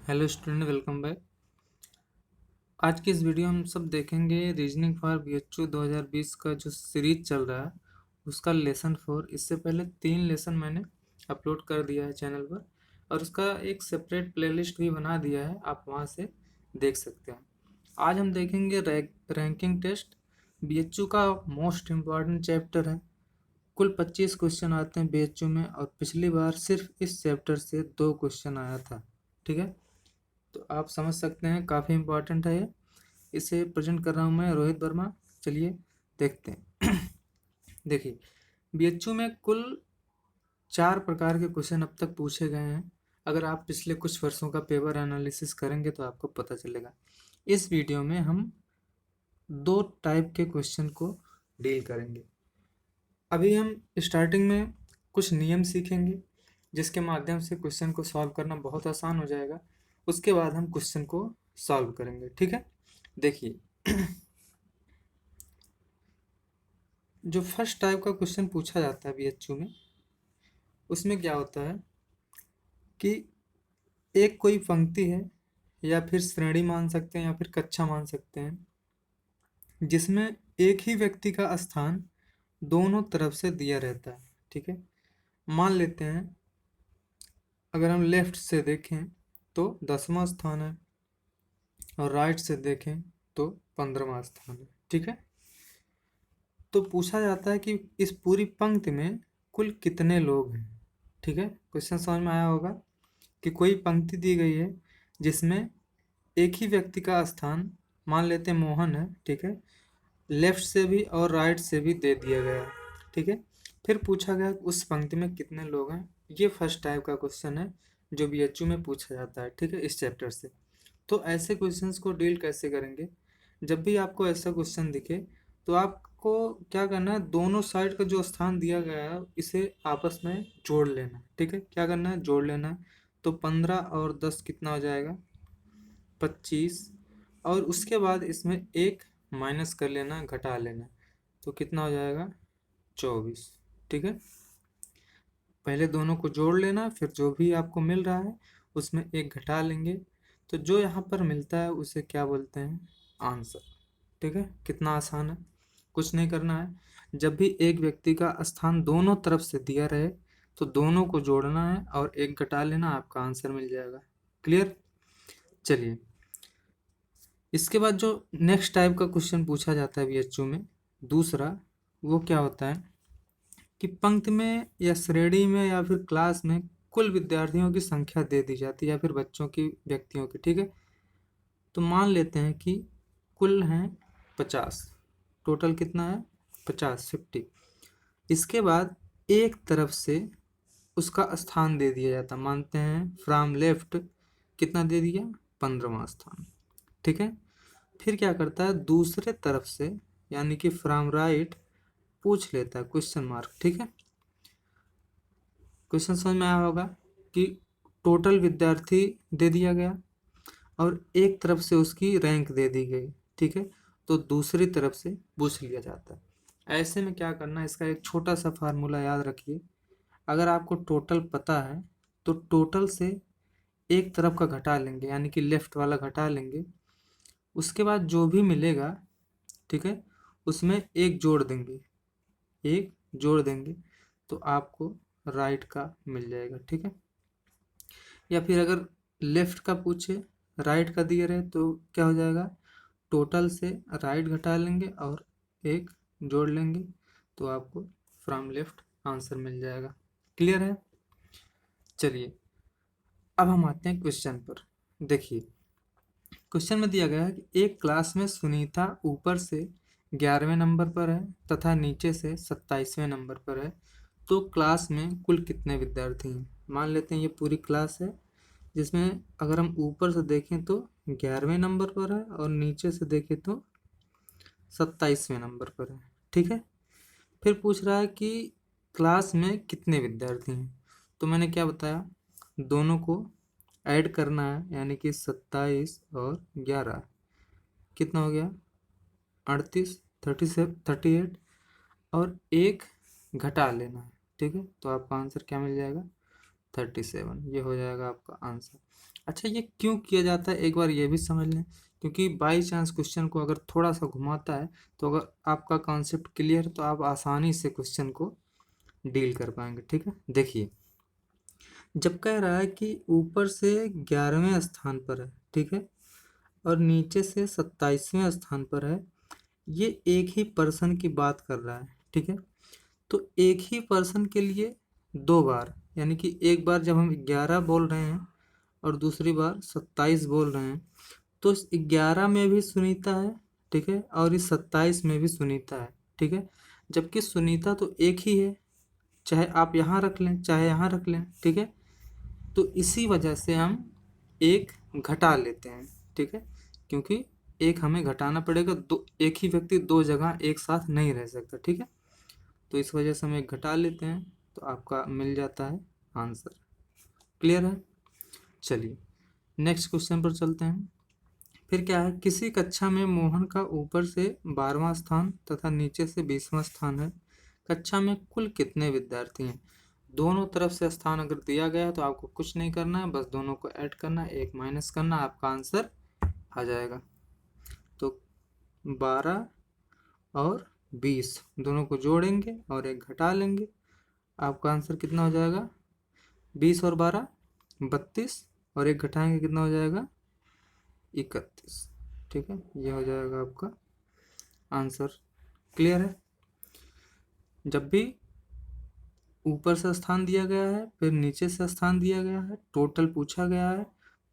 Hello student, welcome back. आज की इस वीडियो में हम सब देखेंगे रीजनिंग फॉर बीएचयू 2020 का जो सीरीज चल रहा है उसका लेसन 4। इससे पहले 3 लेसन मैंने अपलोड कर दिया है चैनल पर और उसका एक सेपरेट प्लेलिस्ट भी बना दिया है, आप वहां से देख सकते हैं। आज हम देखेंगे रैंकिंग टेस्ट। बीएचयू का मोस्ट इम्पॉर्टेंट चैप्टर है। कुल 25 क्वेश्चन आते हैं बीएचयू में और पिछली बार सिर्फ इस चैप्टर से 2 क्वेश्चन आया था। ठीक है, तो आप समझ सकते हैं काफ़ी इम्पोर्टेंट है ये। इसे प्रेजेंट कर रहा हूँ मैं, रोहित वर्मा। चलिए देखते हैं। देखिए, बीएचयू में कुल 4 प्रकार के क्वेश्चन अब तक पूछे गए हैं। अगर आप पिछले कुछ वर्षों का पेपर एनालिसिस करेंगे तो आपको पता चलेगा। इस वीडियो में हम 2 टाइप के क्वेश्चन को डील करेंगे। अभी हम स्टार्टिंग में कुछ नियम सीखेंगे जिसके माध्यम से क्वेश्चन को सॉल्व करना बहुत आसान हो जाएगा। उसके बाद हम क्वेश्चन को सॉल्व करेंगे। ठीक है, देखिए। जो फर्स्ट टाइप का क्वेश्चन पूछा जाता है बीएचयू में, उसमें क्या होता है कि एक कोई पंक्ति है या फिर श्रेणी मान सकते हैं या फिर कक्षा मान सकते हैं, जिसमें एक ही व्यक्ति का स्थान दोनों तरफ से दिया रहता है। ठीक है, मान लेते हैं अगर हम लेफ्ट से देखें तो 10वां स्थान है और राइट से देखें तो 15वां स्थान है। ठीक है, तो पूछा जाता है कि इस पूरी पंक्ति में कुल कितने लोग हैं। ठीक है, क्वेश्चन समझ में आया होगा कि कोई पंक्ति दी गई है जिसमें एक ही व्यक्ति का स्थान, मान लेते हैं मोहन है। ठीक है, लेफ्ट से भी और राइट से भी दे दिया गया है। ठीक है, फिर पूछा गया उस पंक्ति में कितने लोग हैं। ये फर्स्ट टाइप का क्वेश्चन है जो बीएचयू में पूछा जाता है। ठीक है, इस चैप्टर से। तो ऐसे क्वेश्चंस को डील कैसे करेंगे? जब भी आपको ऐसा क्वेश्चन दिखे तो आपको क्या करना है, दोनों साइड का जो स्थान दिया गया है इसे आपस में जोड़ लेना है। ठीक है, क्या करना है, जोड़ लेना है। तो 15 और 10 कितना हो जाएगा, 25। और उसके बाद इसमें एक माइनस कर लेना, घटा लेना, तो कितना हो जाएगा, 24। ठीक है, पहले दोनों को जोड़ लेना, फिर जो भी आपको मिल रहा है उसमें एक घटा लेंगे, तो जो यहाँ पर मिलता है उसे क्या बोलते हैं, आंसर। ठीक है, कितना आसान है, कुछ नहीं करना है। जब भी एक व्यक्ति का स्थान दोनों तरफ से दिया रहे तो दोनों को जोड़ना है और एक घटा लेना, आपका आंसर मिल जाएगा। क्लियर? चलिए, इसके बाद जो नेक्स्ट टाइप का क्वेश्चन पूछा जाता है बीएचयू में, दूसरा, वो क्या होता है कि पंक्ति में या श्रेणी में या फिर क्लास में कुल विद्यार्थियों की संख्या दे दी जाती है या फिर बच्चों की, व्यक्तियों की। ठीक है, तो मान लेते हैं कि कुल हैं 50। टोटल कितना है, 50, 50। इसके बाद एक तरफ से उसका स्थान दे दिया जाता, मानते हैं फ्रॉम लेफ्ट कितना दे दिया, 15वां स्थान। ठीक है, फिर क्या करता है, दूसरे तरफ से यानी कि फ्रॉम राइट पूछ लेता है, क्वेश्चन मार्क। ठीक है, क्वेश्चन समझ में आया होगा कि टोटल विद्यार्थी दे दिया गया और एक तरफ से उसकी रैंक दे दी गई। ठीक है, तो दूसरी तरफ से पूछ लिया जाता है। ऐसे में क्या करना है, इसका एक छोटा सा फार्मूला याद रखिए। अगर आपको टोटल पता है तो टोटल से एक तरफ का घटा लेंगे, यानी कि लेफ्ट वाला घटा लेंगे। उसके बाद जो भी मिलेगा, ठीक है, उसमें एक जोड़ देंगे, एक जोड़ देंगे, तो आपको राइट का मिल जाएगा। ठीक है, या फिर अगर लेफ्ट का पूछे, राइट का दिए रहे तो क्या हो जाएगा, टोटल से राइट घटा लेंगे और एक जोड़ लेंगे, तो आपको फ्रॉम लेफ्ट आंसर मिल जाएगा। क्लियर है? चलिए, अब हम आते हैं क्वेश्चन पर। देखिए, क्वेश्चन में दिया गया है कि एक क्लास में सुनीता ऊपर से 11वें नंबर पर है तथा नीचे से 27वें नंबर पर है, तो क्लास में कुल कितने विद्यार्थी हैं। मान लेते हैं ये पूरी क्लास है जिसमें अगर हम ऊपर से देखें तो 11वें नंबर पर है और नीचे से देखें तो 27वें नंबर पर है। ठीक है, फिर पूछ रहा है कि क्लास में कितने विद्यार्थी हैं। तो मैंने क्या बताया, दोनों को ऐड करना है, यानी कि 27 और 11 कितना हो गया, 38, 38, और एक घटा लेना है। ठीक है, तो आपका आंसर क्या मिल जाएगा, 37। ये हो जाएगा आपका आंसर। अच्छा, ये क्यों किया जाता है एक बार ये भी समझ लें। क्योंकि बाई चांस क्वेश्चन को अगर थोड़ा सा घुमाता है, तो अगर आपका कॉन्सेप्ट क्लियर है तो आप आसानी से क्वेश्चन को डील कर पाएंगे। ठीक है, देखिए, जब कह रहा है कि ऊपर से 11वें स्थान पर है, ठीक है, और नीचे से 27वें स्थान पर है, ये एक ही पर्सन की बात कर रहा है। ठीक है, तो एक ही पर्सन के लिए दो बार, यानी कि एक बार जब हम 11 बोल रहे हैं और दूसरी बार 27 बोल रहे हैं, तो इस 11 में भी सुनीता है, ठीक है, और इस 27 में भी सुनीता है। ठीक है, जबकि सुनीता तो एक ही है, चाहे आप यहाँ रख लें चाहे यहाँ रख लें। ठीक है, तो इसी वजह से हम एक घटा लेते हैं। ठीक है, क्योंकि एक हमें घटाना पड़ेगा, दो एक ही व्यक्ति दो जगह एक साथ नहीं रह सकता। ठीक है, तो इस वजह से हम एक घटा लेते हैं, तो आपका मिल जाता है आंसर। क्लियर है? चलिए नेक्स्ट क्वेश्चन पर चलते हैं। फिर क्या है, किसी कक्षा में मोहन का ऊपर से 12वां स्थान तथा नीचे से 20वां स्थान है। कक्षा में कुल कितने विद्यार्थी हैं? दोनों तरफ से स्थान अगर दिया गया है तो आपको कुछ नहीं करना है, बस दोनों को ऐड करना है, एक माइनस करना, आपका आंसर आ जाएगा। तो 12 और 20 दोनों को जोड़ेंगे और एक घटा लेंगे, आपका आंसर कितना हो जाएगा? 20 और 12 32, और एक घटाएंगे कितना हो जाएगा? 31। ठीक है, ये हो जाएगा आपका आंसर। क्लियर है? जब भी ऊपर से स्थान दिया गया है फिर नीचे से स्थान दिया गया है, टोटल पूछा गया है,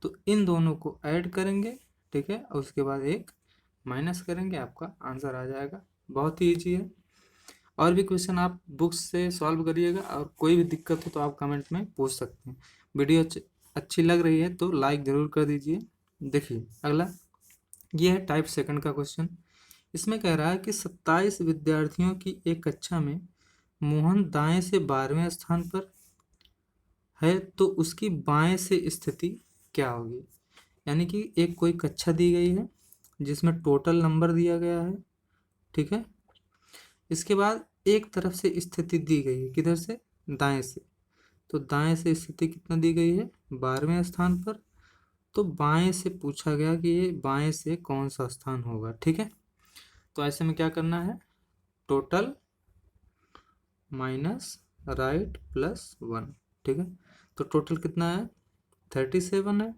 तो इन दोनों को ऐड करेंगे, ठीक है, और उसके बाद एक माइनस करेंगे, आपका आंसर आ जाएगा। बहुत ही ईजी है। और भी क्वेश्चन आप बुक्स से सॉल्व करिएगा, और कोई भी दिक्कत हो तो आप कमेंट में पूछ सकते हैं। वीडियो अच्छी लग रही है तो लाइक ज़रूर कर दीजिए। देखिए अगला, ये है टाइप सेकंड का क्वेश्चन। इसमें कह रहा है कि 27 विद्यार्थियों की एक कक्षा में मोहन दाएं से 12वें स्थान पर है, तो उसकी बाएं से स्थिति क्या होगी? यानी कि एक कोई कक्षा दी गई है जिसमें टोटल नंबर दिया गया है, ठीक है, इसके बाद एक तरफ से स्थिति दी गई है, किधर से? दाएं से। तो दाएं से स्थिति कितना दी गई है? 12वें स्थान पर। तो बाएं से पूछा गया कि ये बाएं से कौन सा स्थान होगा। ठीक है, तो ऐसे में क्या करना है? Total minus right plus 1। ठीक है, तो टोटल कितना है? 37 है।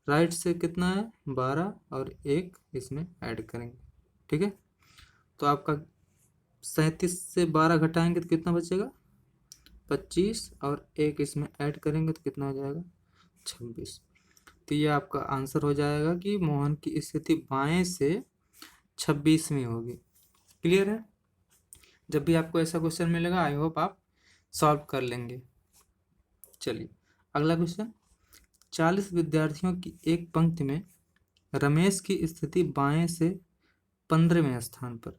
राइट से कितना है? 12, और एक इसमें ऐड करेंगे। ठीक है, तो आपका 37 से 12 घटाएंगे तो कितना बचेगा? 25, और एक इसमें ऐड करेंगे तो कितना हो जाएगा? 26। तो ये आपका आंसर हो जाएगा कि मोहन की स्थिति बाएं से 26वीं होगी। क्लियर है? जब भी आपको ऐसा क्वेश्चन मिलेगा आई होप आप सॉल्व कर लेंगे। चलिए अगला क्वेश्चन, 40 विद्यार्थियों की एक पंक्ति में रमेश की स्थिति बाएं से 15वें स्थान पर,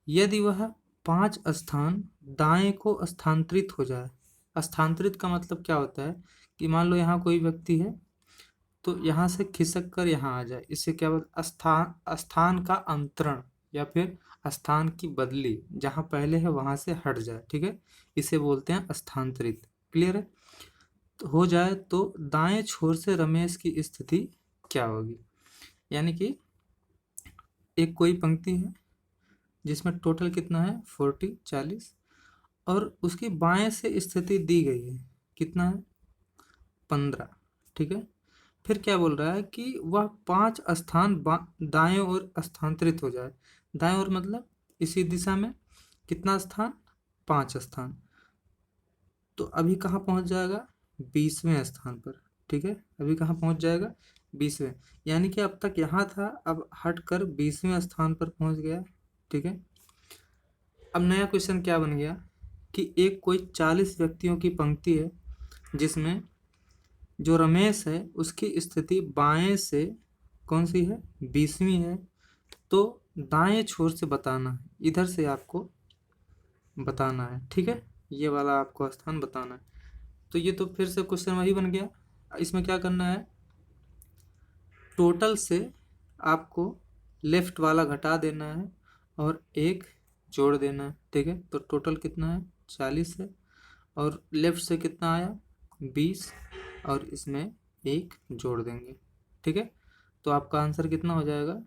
यदि वह 5 स्थान दाएं को स्थानांतरित हो जाए। स्थानांतरित का मतलब क्या होता है कि मान लो यहाँ कोई व्यक्ति है, तो यहाँ से खिसक कर यहाँ आ जाए, इससे क्या बोलते? स्थान का अंतरण, या फिर स्थान की बदली, जहाँ पहले है वहाँ से हट जाए। ठीक है, इसे बोलते हैं स्थानांतरित। क्लियर है? तो हो जाए तो दाएं छोर से रमेश की स्थिति क्या होगी? यानी कि एक कोई पंक्ति है जिसमें टोटल कितना है? 40 और उसकी बाएं से स्थिति दी गई है, कितना है? 15। ठीक है, फिर क्या बोल रहा है कि वह 5 स्थान दाएं ओर स्थानांतरित हो जाए। दाएं ओर मतलब इसी दिशा में कितना स्थान? 5 स्थान। तो अभी कहाँ पहुंच जाएगा? 20वें स्थान पर। ठीक है, अभी कहाँ पहुंच जाएगा? 20वें। यानी कि अब तक यहाँ था, अब हट कर 20वें स्थान पर पहुंच गया। ठीक है, अब नया क्वेश्चन क्या बन गया कि एक कोई 40 व्यक्तियों की पंक्ति है जिसमें जो रमेश है उसकी स्थिति बाएं से कौन सी है? 20वीं है। तो दाएं छोर से बताना है, इधर से आपको बताना है। ठीक है, ये वाला आपको स्थान बताना है। तो ये तो फिर से क्वेश्चन वही बन गया। इसमें क्या करना है? टोटल से आपको लेफ्ट वाला घटा देना है और एक जोड़ देना है। ठीक है, तो टोटल कितना है? 40 है, और लेफ्ट से कितना आया? 20, और इसमें 1 जोड़ देंगे। ठीक है, तो आपका आंसर कितना हो जाएगा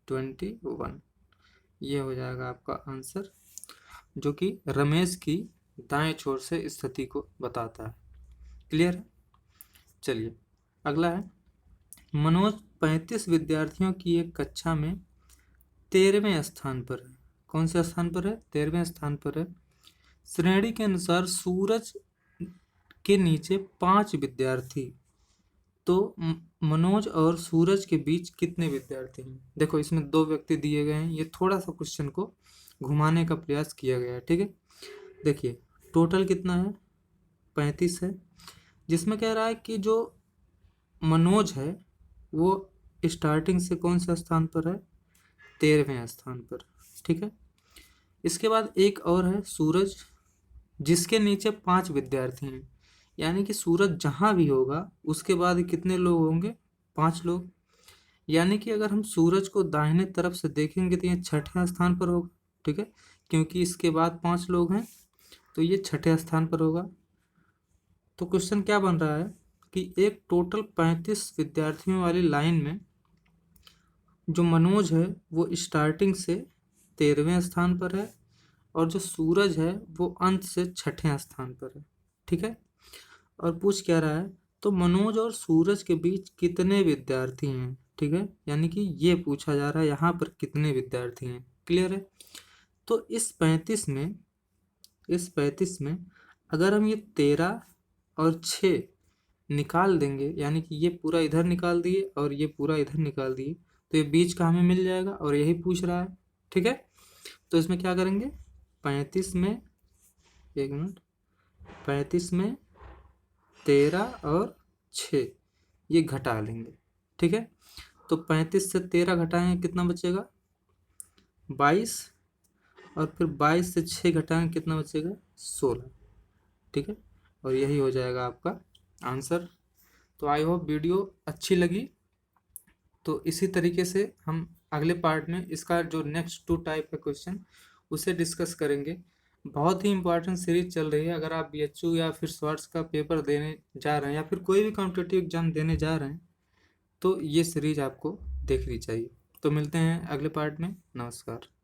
21। ये हो जाएगा आपका आंसर, जो कि रमेश की दाएं छोर से स्थिति को बताता है। क्लियर है? चलिए अगला है, मनोज 35 विद्यार्थियों की एक कक्षा में 13वें स्थान पर है। कौन से स्थान पर है? 13वें स्थान पर है। श्रेणी के अनुसार सूरज के नीचे 5 विद्यार्थी, तो मनोज और सूरज के बीच कितने विद्यार्थी हैं? देखो इसमें 2 व्यक्ति दिए गए हैं, ये थोड़ा सा क्वेश्चन को घुमाने का प्रयास किया गया है। ठीक है, देखिए टोटल कितना है 35 है, जिसमें कह रहा है कि जो मनोज है वो स्टार्टिंग से कौन सा स्थान पर है? 13वें स्थान पर। ठीक है, इसके बाद एक और है सूरज, जिसके नीचे 5 विद्यार्थी हैं, यानी कि सूरज जहाँ भी होगा उसके बाद कितने लोग होंगे? 5 लोग। यानी कि अगर हम सूरज को दाहिने तरफ से देखेंगे तो ये छठे स्थान पर होगा। ठीक है, क्योंकि इसके बाद 5 लोग हैं तो ये छठे स्थान पर होगा। तो क्वेश्चन क्या बन रहा है कि एक टोटल 35 विद्यार्थियों वाली लाइन में जो मनोज है वो स्टार्टिंग से 13वें स्थान पर है, और जो सूरज है वो अंत से छठे स्थान पर है। ठीक है, और पूछ क्या रहा है, तो मनोज और सूरज के बीच कितने विद्यार्थी हैं? ठीक है, यानी कि ये पूछा जा रहा है यहाँ पर कितने विद्यार्थी हैं। क्लियर है? तो इस 35 में अगर हम ये 13 और 6 निकाल देंगे, यानी कि ये पूरा इधर निकाल दिए और ये पूरा इधर निकाल दिए, तो ये बीच का हमें मिल जाएगा, और यही पूछ रहा है। ठीक है, तो इसमें क्या करेंगे, 35 में, एक मिनट, 35 में 13 और 6 ये घटा लेंगे। ठीक है, तो 35 से 13 घटाएंगे कितना बचेगा? 22, और फिर 22 से 6 घटाएंगे कितना बचेगा? 16। ठीक है, और यही हो जाएगा आपका आंसर। तो आई होप वीडियो अच्छी लगी। तो इसी तरीके से हम अगले पार्ट में इसका जो नेक्स्ट 2 टाइप का क्वेश्चन उसे डिस्कस करेंगे। बहुत ही इंपॉर्टेंट सीरीज चल रही है। अगर आप बीएचयू या फिर स्वर्ट्स का पेपर देने जा रहे हैं या फिर कोई भी कॉम्पिटिटिव एग्जाम देने जा रहे हैं तो ये सीरीज आपको देखनी चाहिए। तो मिलते हैं अगले पार्ट में। नमस्कार।